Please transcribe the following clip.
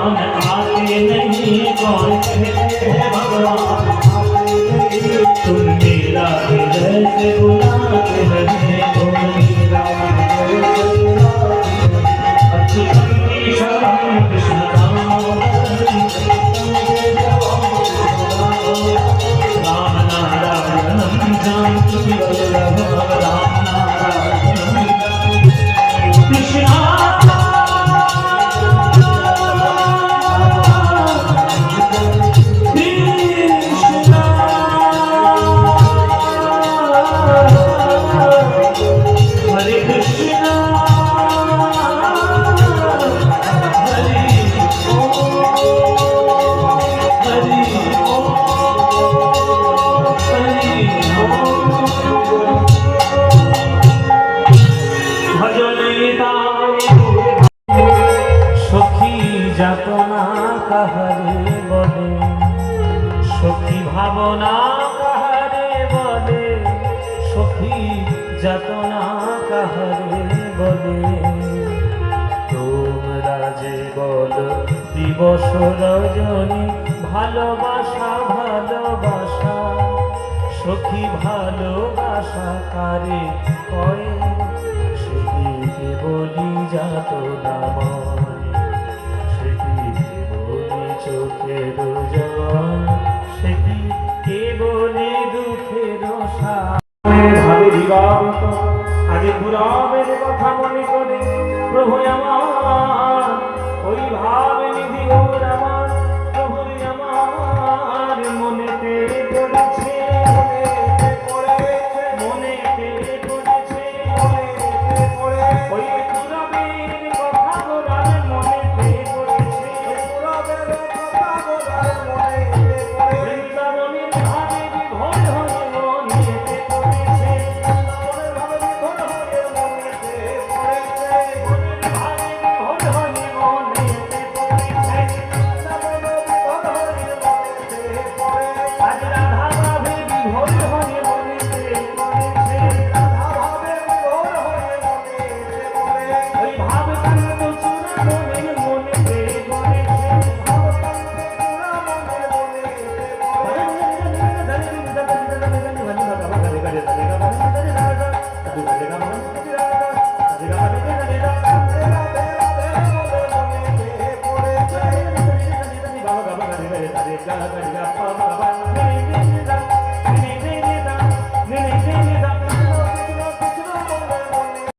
भगवान आते नहीं कौन कहते भगवान तुम मेरा हृदय से बुलाते हैं तुम मेरा कृष्ण राम नारायणं जानकी वल्लभं राम नारायणं कृष्ण যাতনা কাহারে বলে সখী ভাবনা কাহারে বলে সখী যাতনা কাহারে বলে তোমরা যে বল দিবস রজনী ভালোবাসা ভালোবাসা সখী ভালোবাসা কারে কয় সেদিকে বলি যাতনা চোখের জল সে কি কেবলি দুঃখের ভাবে বিবাহিত আজ পুরাবের কথা মনে করে প্রভু আমার ওই ভাবে নিধি ওর আমার প্রভু আমার মনেতে পড়েছে মনেতে পড়েছে ওই পুরাবের কথা গোলার মনেতে Baba